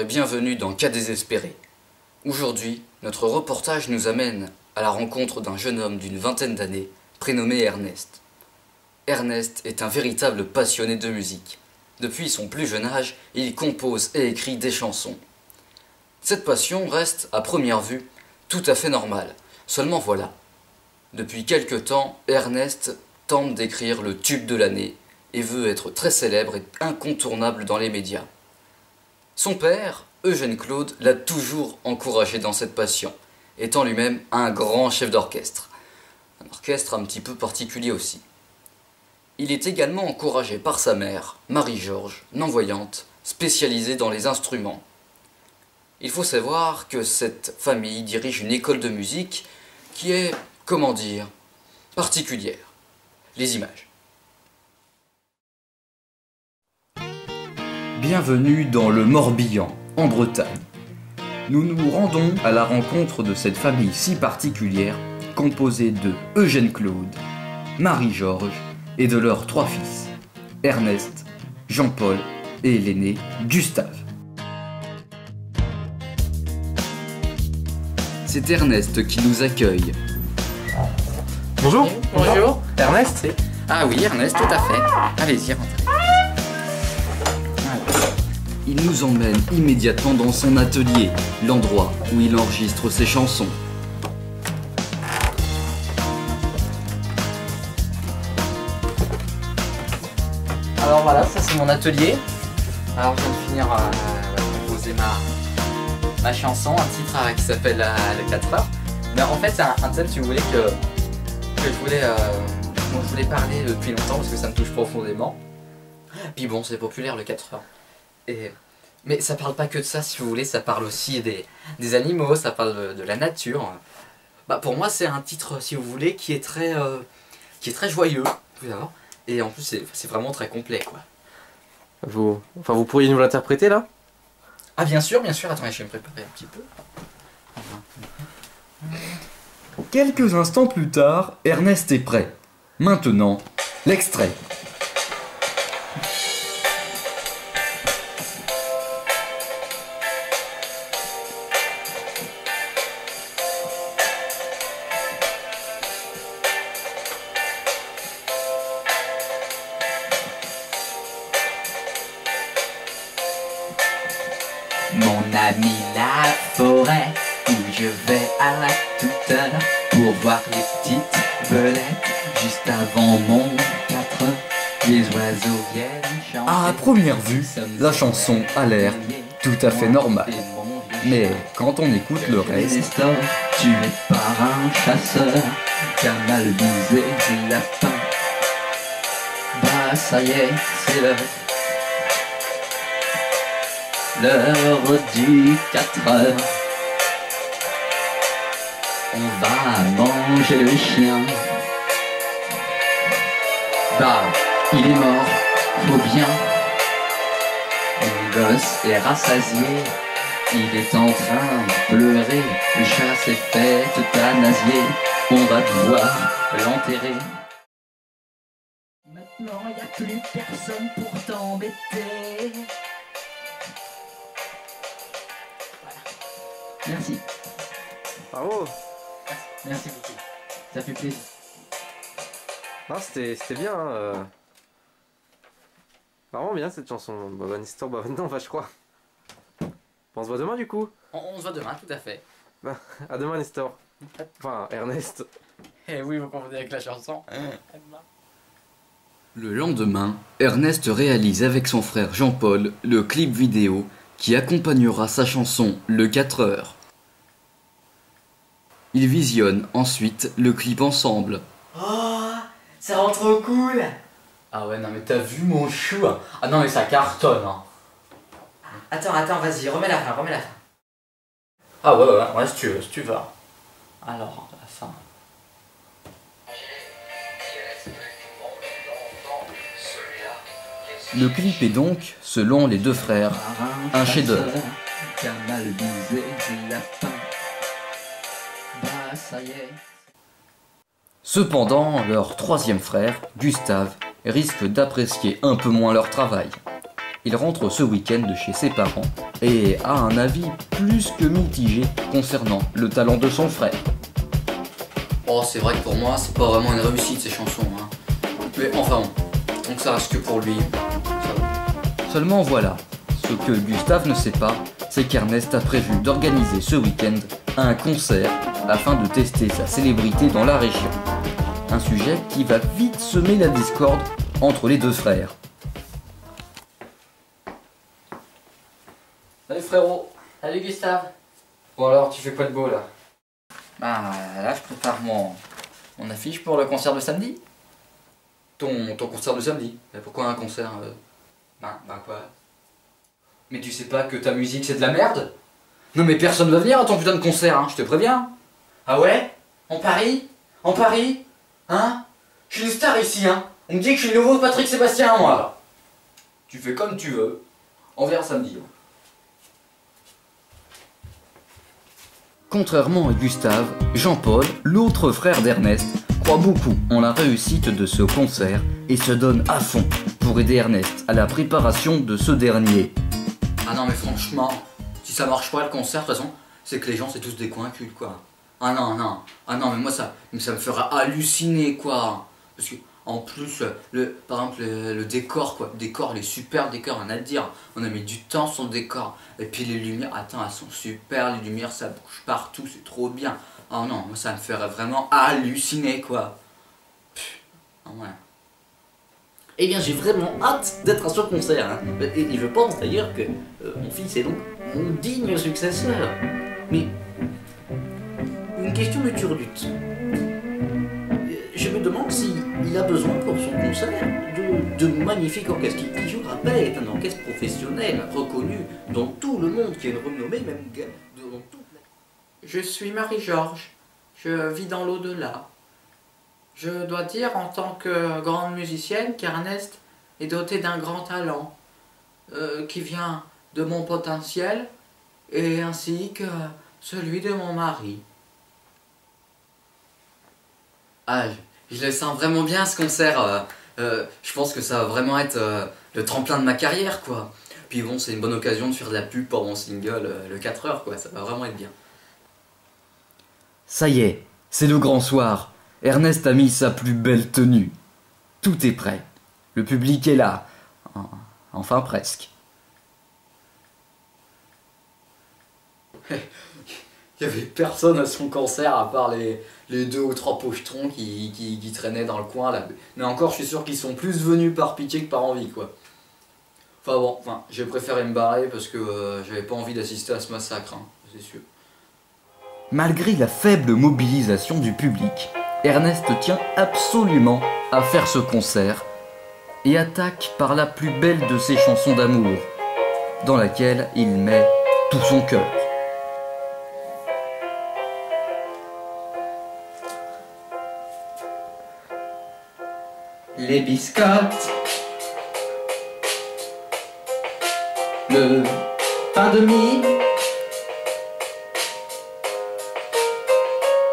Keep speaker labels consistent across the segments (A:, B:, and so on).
A: bienvenue dans Cas désespéré. Aujourd'hui, notre reportage nous amène à la rencontre d'un jeune homme d'une vingtaine d'années, prénommé Ernest. Ernest est un véritable passionné de musique. Depuis son plus jeune âge, il compose et écrit des chansons. Cette passion reste, à première vue, tout à fait normale. Seulement voilà. Depuis quelque temps, Ernest tente d'écrire le tube de l'année et veut être très célèbre et incontournable dans les médias. Son père, Eugène Claude, l'a toujours encouragé dans cette passion, étant lui-même un grand chef d'orchestre. Un orchestre un petit peu particulier aussi. Il est également encouragé par sa mère, Marie-Georges, non-voyante, spécialisée dans les instruments. Il faut savoir que cette famille dirige une école de musique qui est, comment dire, particulière. Les images. Bienvenue dans le Morbihan, en Bretagne. Nous nous rendons à la rencontre de cette famille si particulière, composée de Eugène Claude, Marie-Georges et de leurs 3 fils, Ernest, Jean-Paul et l'aîné Gustave. C'est Ernest qui nous accueille.
B: Bonjour.
C: Bonjour.
B: Ernest, c'est...
A: Ah oui, Ernest, tout à fait. Allez-y, rentrez. Il nous emmène immédiatement dans son atelier, l'endroit où il enregistre ses chansons.
C: Alors voilà, ça c'est mon atelier. Alors je viens de finir de composer ma chanson, un titre qui s'appelle Le 4 heures. Mais en fait c'est un thème, si vous voulez, que je voulais parler depuis longtemps parce que ça me touche profondément. Puis bon, c'est populaire le 4 heures. Mais ça parle pas que de ça, si vous voulez, ça parle aussi des animaux, ça parle de la nature. Bah, pour moi, c'est un titre, si vous voulez, qui est très joyeux, tout d'abord. Et en plus, c'est vraiment très complet, quoi.
B: Vous pourriez nous l'interpréter là?
C: Ah, bien sûr, attendez, je vais me préparer un petit peu.
A: Quelques instants plus tard, Ernest est prêt. Maintenant, l'extrait.
D: Mon ami la forêt où je vais à toute heure pour voir les petites belettes juste avant mon 4 heures. Les oiseaux viennent chanter.
A: À première vue, la chanson a l'air tout à fait normale. Mais quand on écoute le reste...
D: Nestor, tué par un chasseur qui a mal visé le lapin. Bah ça y est, c'est l'heure du 4 heures. On va manger le chien. Bah, il est mort, faut bien. Mon gosse est rassasié, il est en train de pleurer. Le chat s'est fait euthanasier, on va devoir l'enterrer. Maintenant y a plus personne pour t'embêter. Merci.
B: Bravo.
D: Merci beaucoup. Ça fait plaisir.
B: Non, c'était bien. Vraiment bien cette chanson. Bah, bonne histoire, bah non, je crois. On se voit demain du coup.
C: On se voit demain, tout à fait.
B: Bah, à demain Nestor. Enfin, Ernest.
C: Eh oui, vous confondez avec la chanson.
A: Le lendemain, Ernest réalise avec son frère Jean-Paul le clip vidéo qui accompagnera sa chanson Le 4 heures. Ils visionnent ensuite le clip ensemble.
C: Oh, ça rend trop cool. Ah ouais, non mais t'as vu mon chou? Ah non mais ça cartonne, hein. Attends, vas-y, remets la fin. Ah ouais, si tu veux. Alors, la fin.
A: Le clip est donc, selon les 2 frères, un chef-d'œuvre.
D: Qui a mal visé le lapin. Bah ça y est.
A: Cependant, leur 3e frère, Gustave, risque d'apprécier un peu moins leur travail. il rentre ce week-end de chez ses parents et a un avis plus que mitigé concernant le talent de son frère.
C: Oh, c'est vrai que pour moi, c'est pas vraiment une réussite ces chansons. Hein. Mais enfin bon, donc ça reste que pour lui. Ça va.
A: Seulement voilà, ce que Gustave ne sait pas, c'est qu'Ernest a prévu d'organiser ce week-end un concert afin de tester sa célébrité dans la région. Un sujet qui va vite semer la discorde entre les deux frères.
C: Salut frérot. Salut Gustave. Bon alors, tu fais quoi de beau là? Bah là, je prépare mon affiche pour le concert de samedi.
A: Ton concert de samedi? Et pourquoi un concert
C: Bah quoi?
A: Mais tu sais pas que ta musique c'est de la merde? Non mais personne va venir à ton putain de concert, hein, je te préviens.
C: Ah ouais? En Paris? En Paris? Hein? Je suis une star ici, hein. On me dit que je suis le nouveau Patrick Sébastien, moi.
A: Tu fais comme tu veux. On verra samedi. Contrairement à Gustave, Jean-Paul, l'autre frère d'Ernest, croit beaucoup en la réussite de ce concert et se donne à fond pour aider Ernest à la préparation de ce dernier.
C: Ah non mais franchement, si ça marche pas le concert, de toute façon, c'est que les gens c'est tous des convaincus quoi. Ah non, mais moi ça me fera halluciner quoi. Parce que en plus, par exemple le décor quoi, le décor, les super décors, on a à dire. On a mis du temps sur le décor. Et puis les lumières, attends, elles sont super, les lumières ça bouge partout, c'est trop bien. Oh non, moi ça me ferait vraiment halluciner quoi. Ah ouais.
E: Eh bien, j'ai vraiment hâte d'être à ce concert. Hein. Et je pense d'ailleurs que mon fils est donc mon digne successeur. Mais une question me turlute. Je me demande s'il a besoin pour son concert de magnifiques orchestres. Qui, je rappelle, est un orchestre professionnel, reconnu dans tout le monde, qui a une renommée même dans toute la...
C: Je suis Marie-Georges, je vis dans l'au-delà. Je dois dire en tant que grande musicienne qu'Ernest est doté d'un grand talent qui vient de mon potentiel et ainsi que celui de mon mari. Ah, je le sens vraiment bien ce concert. Je pense que ça va vraiment être le tremplin de ma carrière quoi. Puis bon, c'est une bonne occasion de faire de la pub pour mon single le 4 heures quoi, ça va vraiment être bien.
A: Ça y est, c'est le grand soir. Ernest a mis sa plus belle tenue. Tout est prêt. Le public est là. Enfin presque.
C: Il n'y avait personne à son concert à part les 2 ou 3 pochetrons qui traînaient dans le coin là. Mais encore, je suis sûr qu'ils sont plus venus par pitié que par envie quoi. Enfin bon, j'ai préféré me barrer parce que j'avais pas envie d'assister à ce massacre, hein, c'est sûr.
A: Malgré la faible mobilisation du public, Ernest tient absolument à faire ce concert et attaque par la plus belle de ses chansons d'amour, dans laquelle il met tout son cœur.
D: Les biscottes, le pain de mie,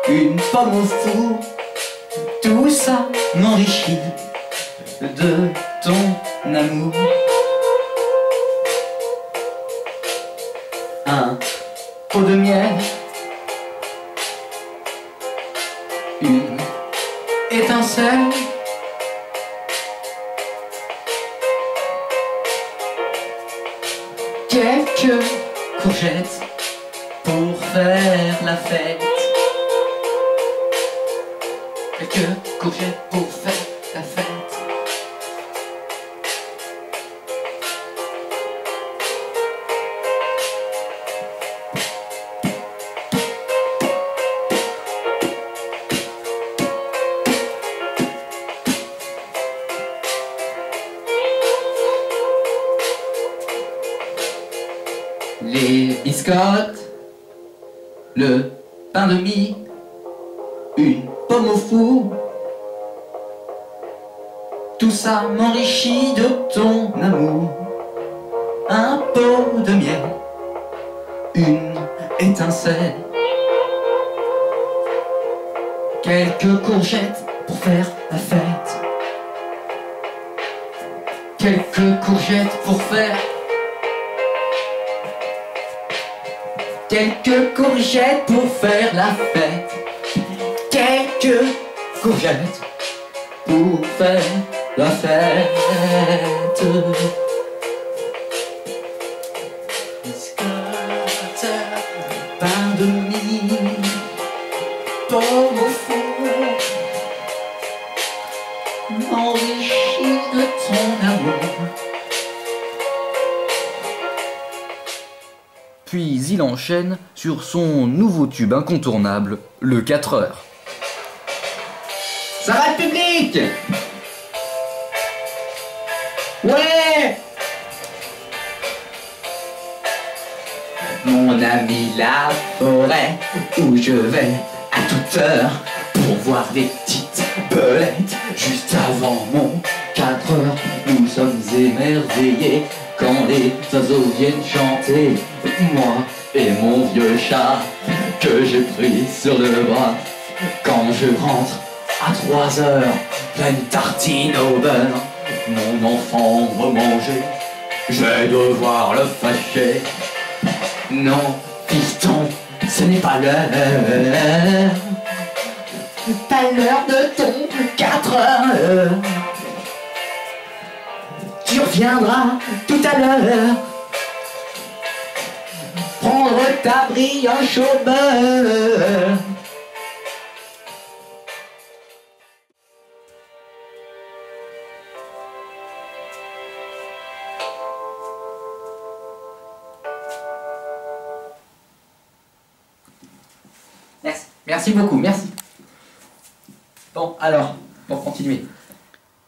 D: une pomme au four, tout ça m'enrichit de ton amour. Un pot de miel, une étincelle, quelques courgettes pour faire la fête. Quelques courgettes pour faire la fête. Les biscottes, le pain de mie, une pomme au four, tout ça m'enrichit de ton amour. Un pot de miel, une étincelle, quelques courgettes pour faire la fête. quelques courgettes pour faire. Quelques courgettes pour faire la fête. Quelques courgettes pour faire la fête. Biscotte, pain de mie, pomme au four, m'enrichis de ton amour.
A: Puis il enchaîne sur son nouveau tube incontournable, le 4 heures.
D: Ça va le public? Ouais! Mon ami la forêt, où je vais à toute heure pour voir les petites belettes. Juste avant mon 4 heures, nous sommes émerveillés quand les oiseaux viennent chanter. Moi et mon vieux chat que j'ai pris sur le bras. Quand je rentre à 3 heures, pleine tartine au beurre, mon enfant remangé, je vais devoir le fâcher. Non, fiston, ce n'est pas l'heure. Pas l'heure de ton 4 heures. Tu reviendras tout à l'heure prendre ta brillante chaubeur.
C: Merci. Merci beaucoup, merci. Bon, alors, pour continuer.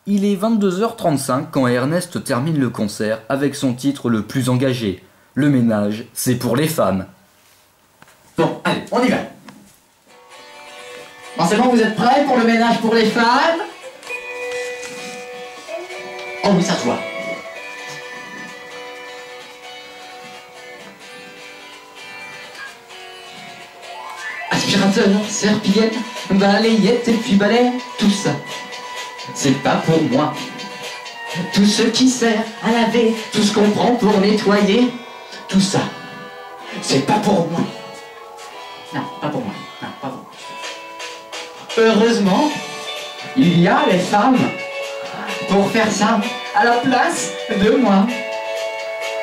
A: Il est 22h35 quand Ernest termine le concert avec son titre le plus engagé. Le ménage, c'est pour les femmes.
D: Bon, allez, on y va. Bon, c'est bon, vous êtes prêts pour le ménage pour les femmes? Oh oui, ça se voit. Aspirateur, serpillière, balayette et puis balai, tout ça, c'est pas pour moi. Tout ce qui sert à laver, tout ce qu'on prend pour nettoyer, tout ça, c'est pas pour moi. Non, pas pour moi. Non, pas pour moi. Heureusement, il y a les femmes pour faire ça à la place de moi.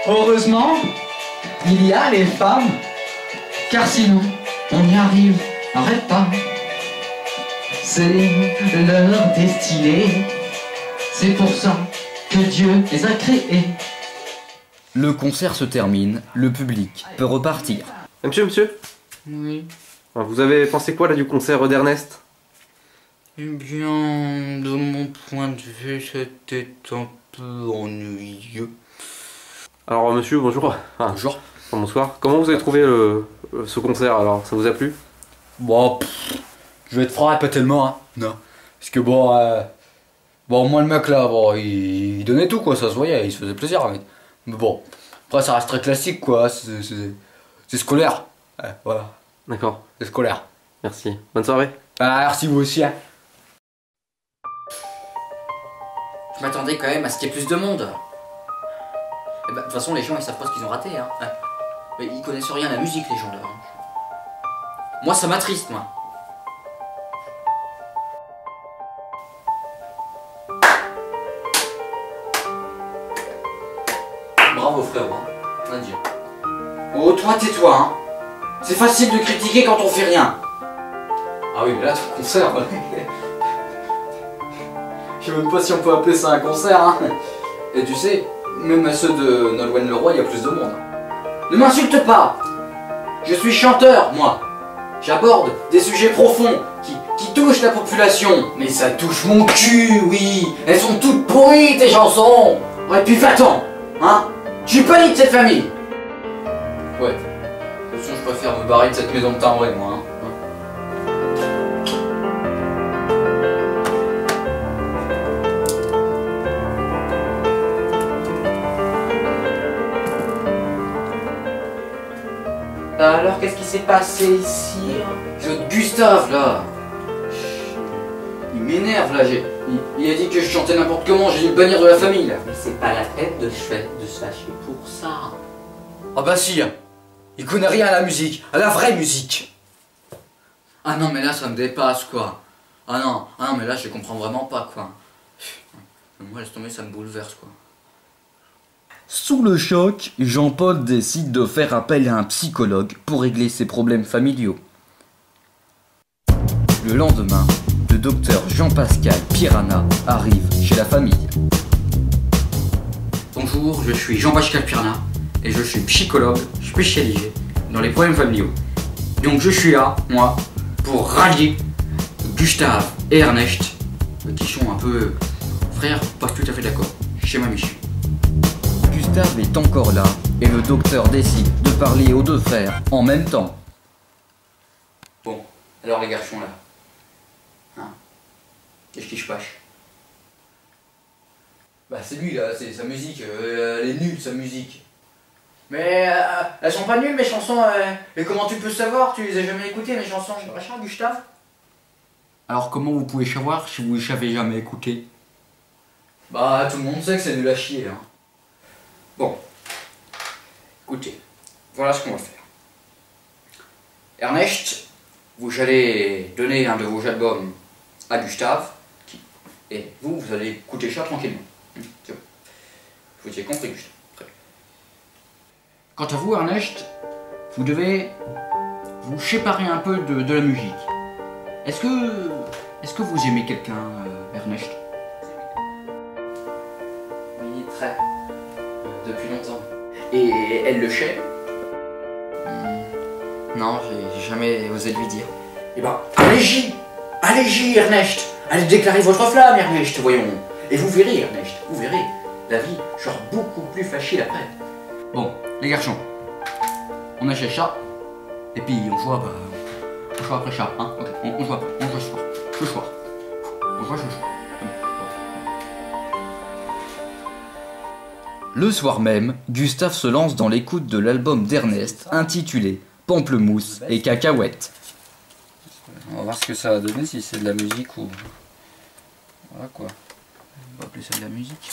D: Heureusement, il y a les femmes, car sinon, on n'y arrive, arrête pas. C'est leur destinée, c'est pour ça que Dieu les a créés.
A: Le concert se termine, le public peut repartir.
B: Monsieur?
C: Oui.
B: Alors, vous avez pensé quoi là du concert d'Ernest?
C: Eh bien, de mon point de vue, c'était un peu ennuyeux.
B: Alors monsieur, bonjour. Ah,
A: Bonjour.
B: bonsoir. Comment vous avez trouvé ce concert alors? Ça vous a plu?
A: Bon, je vais être franc, pas tellement, hein. Non. Parce que bon, moi le mec là, bon, il donnait tout quoi, ça se voyait, il se faisait plaisir, mais bon, après ça reste très classique quoi, c'est scolaire. Ouais, voilà,
B: D'accord,
A: c'est scolaire.
B: merci. Bonne soirée.
A: Ah, merci vous aussi, hein.
C: Je m'attendais quand même à ce qu'il y ait plus de monde. Eh ben, de toute façon, les gens ils savent pas ce qu'ils ont raté. Hein. Mais ils connaissent rien à la musique, les gens là. Moi, ça m'attriste, moi. Bravo, frérot. Hein. On va dire. Oh, toi, tais-toi. Hein. C'est facile de critiquer quand on fait rien. Ah oui, mais là, ton concert. Je sais même pas si on peut appeler ça un concert, hein. Et tu sais, même à ceux de Nolwenn Leroy, il y a plus de monde. Ne m'insulte pas. Je suis chanteur, moi. J'aborde des sujets profonds qui touchent la population. Mais ça touche mon cul, oui. Elles sont toutes pourries, tes chansons. Ouais, puis va-t'en, hein. Je suis pas de cette famille. Ouais. De toute façon, je préfère me barrer de cette maison de timbrée, moi, hein. Alors, qu'est-ce qui s'est passé ici? Gustave, là. Il
A: m'énerve là, il a dit que je chantais n'importe comment, j'ai dû le bannir de la famille là.
E: Mais c'est pas la peine de se fâcher pour ça.
A: Ah bah si, il connaît rien à la musique, à la vraie musique. Ah non mais là ça me dépasse quoi. Ah non mais là je comprends vraiment pas quoi. Moi laisse tomber, ça me bouleverse quoi. Sous le choc, Jean-Paul décide de faire appel à un psychologue pour régler ses problèmes familiaux. Le lendemain, le docteur Jean-Pascal Piranha arrive chez la famille. Bonjour, je suis Jean-Pascal Piranha et je suis psychologue spécialisé dans les problèmes familiaux. Donc je suis là, moi, pour rallier Gustave et Ernest, qui sont un peu frères pas tout à fait d'accord, chez ma mission. Gustave est encore là et le docteur décide de parler aux deux frères en même temps. Bon, alors les garçons là, hein, qu'est-ce qui se passe? Bah c'est lui là, c'est sa musique, elle est nulle sa musique. Mais elles sont pas nulles mes chansons, mais comment tu peux savoir? Tu les as jamais écoutées mes chansons, machin Gustave? Alors comment vous pouvez savoir si vous les avez jamais écoutées? Bah tout le monde sait que c'est nul à chier hein. Bon, écoutez, voilà ce qu'on va faire. Ernest, vous allez donner un de vos albums à Gustave, et vous allez écouter ça tranquillement. C'est bon. Vous avez compris Gustave. Très bien. Quant à vous Ernest, vous devez vous séparer un peu de la musique. Est-ce que vous aimez quelqu'un, Ernest? Oui, très. Depuis longtemps. Et elle le sait? Non, j'ai jamais osé lui dire. Eh ben, allez-y Ernest, allez déclarer votre flamme Ernest, voyons. Et vous verrez Ernest, vous verrez, la vie sera beaucoup plus facile après. Bon, les garçons, on achète ça, et puis on joue après ça, hein. Ok, on joue après, on joue ce soir. On joue ce soir. Le soir même, Gustave se lance dans l'écoute de l'album d'Ernest intitulé Pamplemousse et Cacahuètes. On va voir ce que ça va donner, si c'est de la musique ou... Voilà quoi. On va appeler ça de la musique.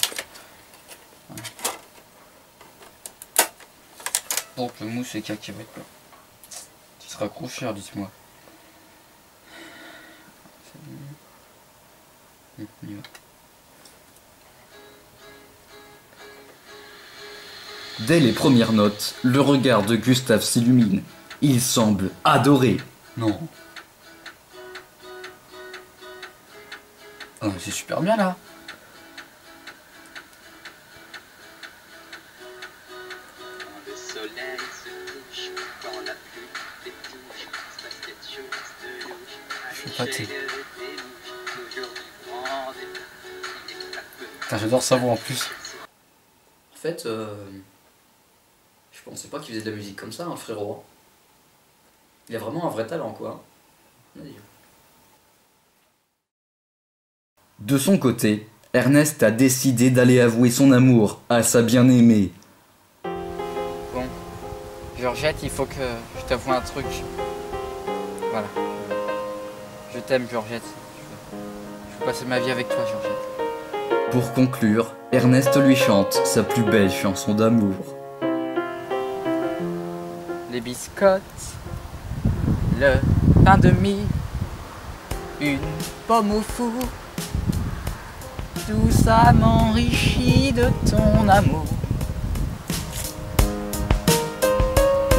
A: Ouais. Pamplemousse et Cacahuètes quoi. Qui sera trop cher, dites-moi. On y va. Dès les premières notes, le regard de Gustave s'illumine. Il semble adorer. Non. Oh, c'est super bien là.
F: Le soleil se couche, quand la pluie les touche, se passe quelque chose de louche.
A: Je suis pâté.
F: Putain,
A: j'adore sa voix en plus. En fait, je pensais pas qu'il faisait de la musique comme ça, un frérot. Il a vraiment un vrai talent, quoi. De son côté, Ernest a décidé d'aller avouer son amour à sa bien-aimée. Bon, Georgette, il faut que je t'avoue un truc. Voilà. Je t'aime, Georgette. Je veux passer ma vie avec toi, Georgette. Pour conclure, Ernest lui chante sa plus belle chanson d'amour. Les biscottes, le pain de mie, une pomme au four, tout ça m'enrichit de ton amour.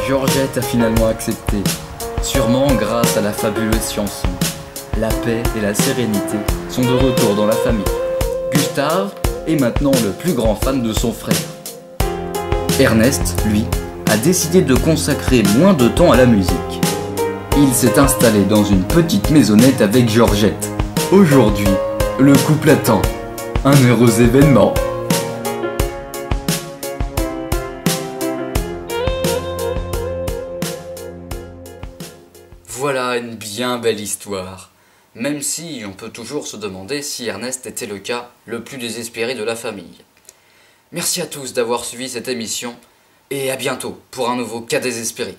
A: Georgette a finalement accepté, sûrement grâce à la fabuleuse chanson. La paix et la sérénité sont de retour dans la famille. Gustave est maintenant le plus grand fan de son frère. Ernest, lui, a décidé de consacrer moins de temps à la musique. Il s'est installé dans une petite maisonnette avec Georgette. Aujourd'hui, le couple attend un heureux événement. Voilà une bien belle histoire. Même si on peut toujours se demander si Ernest était le cas le plus désespéré de la famille. Merci à tous d'avoir suivi cette émission et à bientôt pour un nouveau cas désespéré.